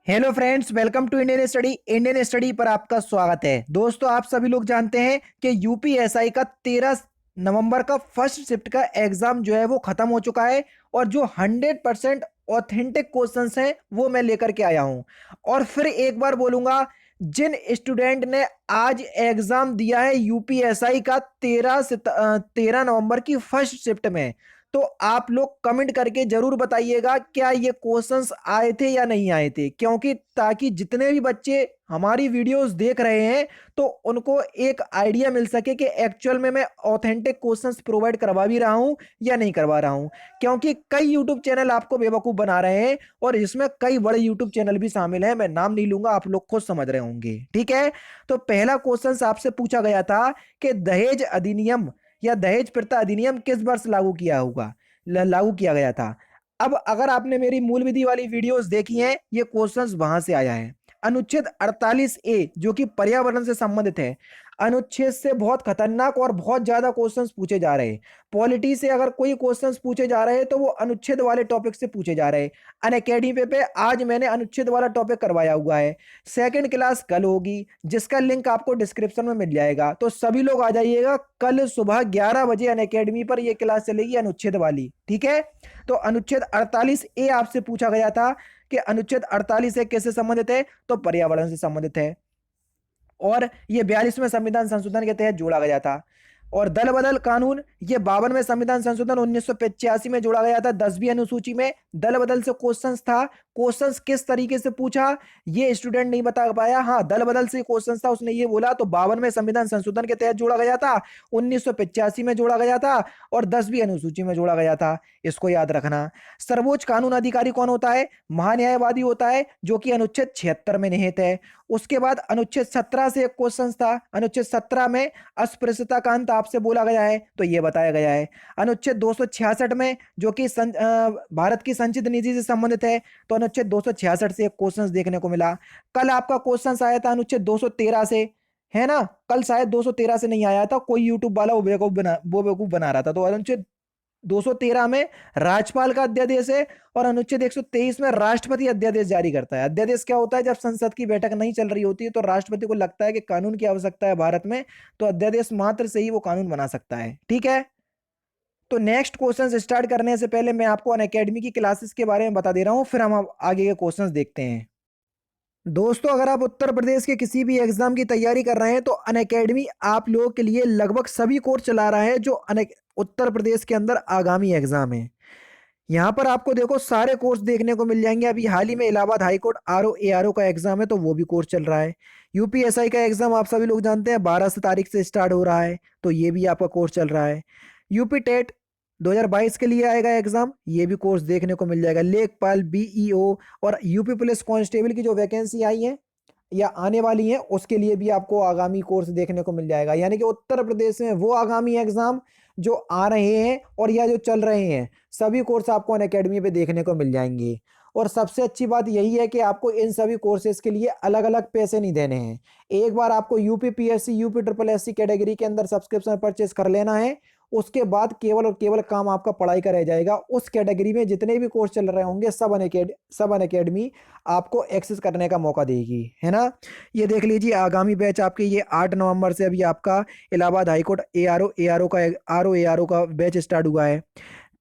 Hello friends, welcome to Indian study पर आपका स्वागत है। दोस्तों, आप सभी लोग जानते हैं कि यूपीएसआई का 13 नवंबर का फर्स्ट शिफ्ट का एग्जाम जो है वो खत्म हो चुका है और जो 100% ऑथेंटिक क्वेश्चंस हैं वो मैं लेकर के आया हूं। और फिर एक बार बोलूंगा, जिन स्टूडेंट ने आज एग्जाम दिया है यूपीएसआई का 13 नवंबर की फर्स्ट शिफ्ट में, तो आप लोग कमेंट करके जरूर बताइएगा क्या ये क्वेश्चंस आए थे या नहीं आए थे, क्योंकि ताकि जितने भी बच्चे हमारी वीडियोस देख रहे हैं तो उनको एक आइडिया मिल सके कि एक्चुअल में मैं ऑथेंटिक क्वेश्चंस प्रोवाइड करवा भी रहा हूं या नहीं करवा रहा हूं। क्योंकि कई यूट्यूब चैनल आपको बेवकूफ बना रहे हैं और इसमें कई बड़े यूट्यूब चैनल भी शामिल हैं। मैं नाम नहीं लूंगा, आप लोग खुद समझ रहे होंगे। ठीक है, तो पहला क्वेश्चन आपसे पूछा गया था कि दहेज अधिनियम या दहेज प्रथा अधिनियम किस वर्ष लागू किया गया था। अब अगर आपने मेरी मूल विधि वाली वीडियोस देखी हैं, ये क्वेश्चंस वहां से आया है। अनुच्छेद 48A जो कि पर्यावरण से संबंधित है, अनुच्छेद से बहुत खतरनाक और बहुत ज्यादा क्वेश्चंस पूछे जा रहे हैं। पॉलिटी से अगर कोई क्वेश्चंस पूछे जा रहे हैं तो वो अनुच्छेद वाले टॉपिक से पूछे जा रहे हैं। अनअकैडमी पे आज मैंने अनुच्छेद वाला टॉपिक करवाया हुआ है। सेकंड क्लास कल होगी, जिसका लिंक आपको डिस्क्रिप्शन में मिल जाएगा, तो सभी लोग आ जाइएगा। कल सुबह 11 बजे अनअकैडमी पर यह क्लास चलेगी अनुच्छेद वाली। ठीक है, तो अनुच्छेद 48A आपसे पूछा गया था कि अनुच्छेद 48A किससे संबंधित है, तो पर्यावरण से संबंधित है और यह 42वें संविधान संशोधन के तहत जोड़ा गया था। और दल बदल कानून ये 52वें संविधान संशोधन 1985 में जोड़ा गया था। 10वीं अनुसूची में दल बदल से क्वेश्चंस था। क्वेश्चंस किस तरीके से पूछा ये स्टूडेंट नहीं बता पाया। हाँ, दल बदल से क्वेश्चंस था, उसने ये बोला। तो 52वें संविधान संशोधन के तहत जोड़ा गया था, 1985 में जोड़ा गया था और 10वीं अनुसूची में जोड़ा गया था। इसको याद रखना। सर्वोच्च कानून अधिकारी कौन होता है? महान्यायवादी होता है, जो कि अनुच्छेद 76 में निहित है। उसके बाद अनुच्छेद 17 से एक क्वेश्चन था। अनुच्छेद 17 में अस्पृश्यता का अंत आपसे बोला गया है, तो यह बताया गया है। अनुच्छेद 266 में जो कि भारत की संचित नीति से संबंधित है, तो अनुच्छेद 266 से एक क्वेश्चन देखने को मिला। कल आपका क्वेश्चन आया था अनुच्छेद 213 से, है ना? कल शायद 213 से नहीं आया था, कोई यूट्यूब वाला वो बेवकूफ बना रहा था। तो अनुच्छेद 213 में राज्यपाल का अध्यादेश है और अनुच्छेद 123 में राष्ट्रपति अध्यादेश जारी करता है। अध्यादेश क्या होता है? जब संसद की बैठक नहीं चल रही होती है तो राष्ट्रपति को लगता है कि कानून की आवश्यकता है भारत में, तो अध्यादेश मात्र से ही वो कानून बना सकता है। ठीक है, तो नेक्स्ट क्वेश्चन स्टार्ट करने से पहले मैं आपको अनअकैडमी की क्लासेस के बारे में बता दे रहा हूं, फिर हम आगे के क्वेश्चंस देखते हैं। दोस्तों, अगर आप उत्तर प्रदेश के किसी भी एग्जाम की तैयारी कर रहे हैं तो अनअकैडमी आप लोगों के लिए लगभग सभी कोर्स चला रहा है जो उत्तर प्रदेश के अंदर आगामी एग्जाम है। यहाँ पर आपको देखो सारे कोर्स देखने को मिल जाएंगे। अभी हाल ही में इलाहाबाद हाईकोर्ट आरओ एआरओ का एग्जाम है, तो वो भी कोर्स चल रहा है। यूपीएसआई का एग्जाम आप सभी लोग जानते हैं 12 तारीख से स्टार्ट हो रहा है, तो ये भी आपका कोर्स चल रहा है। यूपी टेट 2022 के लिए आएगा एग्जाम, ये भी कोर्स देखने को मिल जाएगा। लेखपाल, बीईओ और यूपी पुलिस कांस्टेबल की जो वैकेंसी आई है या आने वाली है, उसके लिए भी आपको आगामी कोर्स देखने को मिल जाएगा। यानी कि उत्तर प्रदेश में वो आगामी एग्जाम जो आ रहे हैं और या जो चल रहे हैं, सभी कोर्स आपको अनअकैडमी पे देखने को मिल जाएंगे। और सबसे अच्छी बात यही है कि आपको इन सभी कोर्सेज के लिए अलग अलग पैसे नहीं देने हैं। एक बार आपको UP PSC, UP triple SC category के अंदर सब्सक्रिप्शन परचेस कर लेना है। उसके बाद केवल और केवल काम आपका पढ़ाई का रह जाएगा। उस कैटेगरी में जितने भी कोर्स चल रहे होंगे सब अनअकैडमी आपको एक्सेस करने का मौका देगी, है ना? ये देख लीजिए, आगामी बैच आपके ये 8 नवंबर से अभी आपका इलाहाबाद हाईकोर्ट आरओ एआरओ का बैच स्टार्ट हुआ है।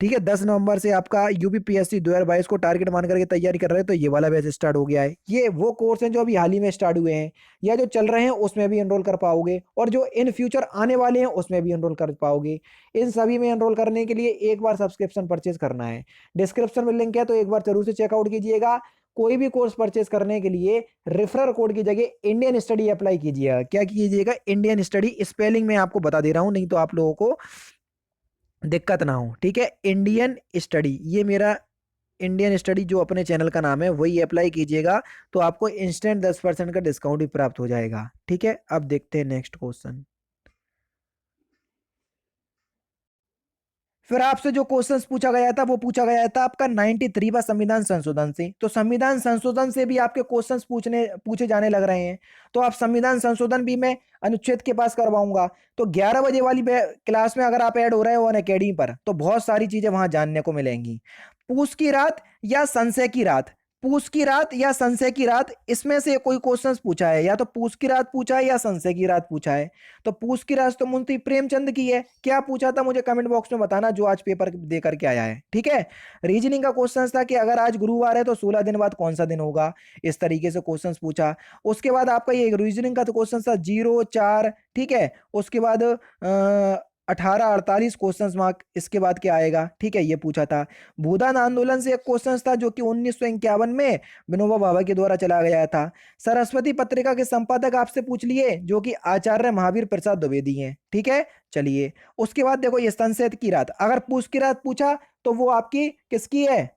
ठीक है, 10 नवंबर से आपका यूपी पीएससी 2022 को टारगेट मान करके तैयारी कर रहे हैं, तो ये वाला बैच स्टार्ट हो गया है। ये वो कोर्स हैं जो अभी हाल ही में स्टार्ट हुए हैं या जो चल रहे हैं उसमें भी एनरोल कर पाओगे, और जो इन फ्यूचर आने वाले हैं उसमें भी एनरोल कर पाओगे। इन सभी में एनरोल करने के लिए एक बार सब्सक्रिप्शन परचेज करना है। डिस्क्रिप्शन में लिंक है, तो एक बार जरूर से चेकआउट कीजिएगा। कोई भी कोर्स परचेज करने के लिए रेफरल कोड की जगह इंडियन स्टडी अप्लाई कीजिएगा। क्या कीजिएगा? Indian study. स्पेलिंग में आपको बता दे रहा हूं, नहीं तो आप लोगों को दिक्कत ना हो। ठीक है, इंडियन स्टडी, ये मेरा इंडियन स्टडी जो अपने चैनल का नाम है वही अप्लाई कीजिएगा, तो आपको इंस्टेंट 10% का डिस्काउंट भी प्राप्त हो जाएगा। ठीक है, अब देखते हैं नेक्स्ट क्वेश्चन। फिर आपसे जो क्वेश्चंस पूछा गया था वो पूछा गया था आपका 93वां संविधान संशोधन से। तो संविधान संशोधन से भी आपके क्वेश्चंस पूछे जाने लग रहे हैं, तो आप संविधान संशोधन भी मैं अनुच्छेद के पास करवाऊंगा। तो 11 बजे वाली क्लास में अगर आप ऐड हो रहे हो अनअकैडमी पर, तो बहुत सारी चीजें वहां जानने को मिलेंगी। पूछ की रात या संशय की रात, पूस की रात या संशय की रात, इसमें से कोई क्वेश्चन पूछा है, या तो पूस की रात पूछा है या संशय की रात पूछा है। तो पूस की रात तो मुंशी प्रेमचंद की है। क्या पूछा था मुझे कमेंट बॉक्स में बताना जो आज पेपर दे करके आया है, ठीक है। रीजनिंग का क्वेश्चन था कि अगर आज गुरुवार है तो 16 दिन बाद कौन सा दिन होगा, इस तरीके से क्वेश्चन पूछा। उसके बाद आपका ये रीजनिंग का तो क्वेश्चन था 0 4, ठीक है। उसके बाद 18 48 क्वेश्चन मार्क, इसके बाद क्या आएगा, ठीक है, ये पूछा था। भूदान आंदोलन से एक क्वेश्चन था जो कि 1951 में विनोबा भावे के द्वारा चला गया था। सरस्वती पत्रिका के संपादक आपसे पूछ लिए जो कि आचार्य महावीर प्रसाद द्विवेदी हैं, ठीक है। चलिए, उसके बाद देखो ये संसद की रात, अगर पूछ की रात पूछा तो वो आपकी किसकी है,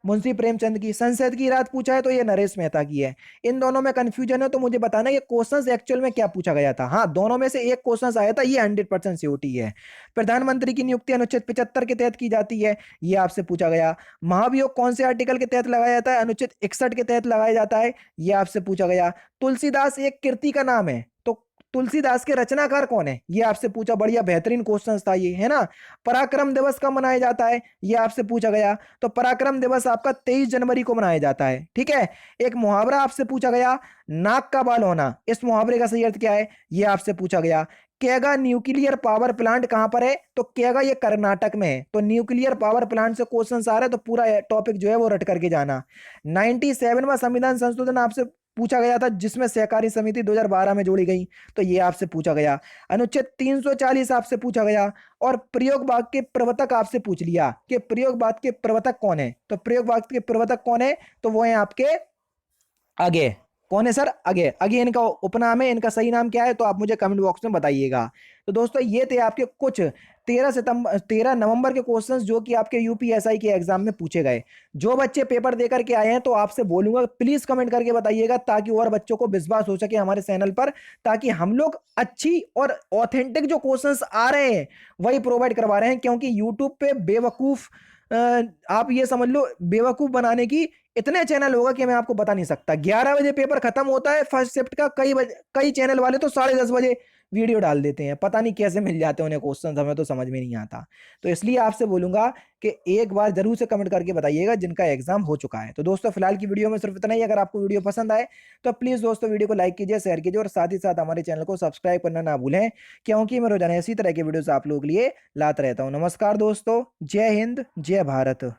मुंशी प्रेमचंद की। संसद की रात पूछा है तो ये नरेश मेहता की है। इन दोनों में कंफ्यूजन है तो मुझे बताना ये क्वेश्चंस एक्चुअल में क्या पूछा गया था। हाँ, दोनों में से एक क्वेश्चन आया था, ये 100% सियोटी है। प्रधानमंत्री की नियुक्ति अनुच्छेद 75 के तहत की जाती है, ये आपसे पूछा गया। महाभियोग कौन से आर्टिकल के तहत लगाया जाता है, अनुच्छेद 61 के तहत लगाया जाता है, ये आपसे पूछा गया। तुलसीदास एक कृति का नाम है, तो तुलसीदास के रचनाकार कौन है, ये आपसे पूछा। बढ़िया बेहतरीन क्वेश्चन था ये, है ना। पराक्रम दिवस कब मनाया जाता है, ये आपसे पूछा गया। तो पराक्रम दिवस आपका 23 जनवरी को मनाया जाता है, ठीक है। एक मुहावरा आपसे पूछा गया, नाक का बाल होना, इस मुहावरे का सही अर्थ क्या है, ये आपसे पूछा गया। केगा न्यूक्लियर पावर प्लांट कहां पर है, तो केगा ये कर्नाटक में है। तो न्यूक्लियर पावर प्लांट से क्वेश्चन आ रहा है तो पूरा टॉपिक जो है वो रट करके जाना। 97वां संविधान संशोधन आपसे पूछा गया था जिसमें सहकारी समिति 2012 में जोड़ी गई, तो ये आपसे पूछा गया। अनुच्छेद 340 आपसे पूछा गया। और प्रयोग वाक्य के प्रवर्तक आपसे पूछ लिया कि प्रयोग वाक्य के प्रवर्तक कौन है, तो प्रयोग वाक्य के प्रवर्तक कौन है, तो वो है आपके अगे। कौन है सर, अगे। अगे इनका उपनाम है, इनका सही नाम क्या है तो आप मुझे कमेंट बॉक्स में बताइएगा। तो दोस्तों ये थे आपके कुछ 13 नवंबर के क्वेश्चंस जो कि आपके यूपीएसआई के एग्जाम में पूछे गए। जो बच्चे पेपर देकर के आए हैं तो आपसे बोलूंगा प्लीज कमेंट करके बताइएगा ताकि और बच्चों को विश्वास हो सके हमारे चैनल पर, ताकि हम लोग अच्छी और ऑथेंटिक जो क्वेश्चंस आ रहे हैं वही प्रोवाइड करवा रहे हैं। क्योंकि यूट्यूब पे बेवकूफ आप ये समझ लो बेवकूफ बनाने की इतने चैनल होगा कि मैं आपको बता नहीं सकता। 11 बजे पेपर खत्म होता है फर्स्ट शिफ्ट का, कई चैनल वाले तो 10:30 बजे वीडियो डाल देते हैं, पता नहीं कैसे मिल जाते हैं उन्हें क्वेश्चन, हमें तो समझ में नहीं आता। तो इसलिए आपसे बोलूंगा कि एक बार जरूर से कमेंट करके बताइएगा जिनका एग्जाम हो चुका है। तो दोस्तों फिलहाल की वीडियो में सिर्फ इतना ही। अगर आपको वीडियो पसंद आए तो प्लीज दोस्तों वीडियो को लाइक कीजिए, शेयर कीजिए और साथ ही साथ हमारे चैनल को सब्सक्राइब करना ना भूलें, क्योंकि मैं रोजाना इसी तरह के वीडियोस आप लोगों के लिए लाता रहता हूं। नमस्कार दोस्तों, जय हिंद, जय भारत।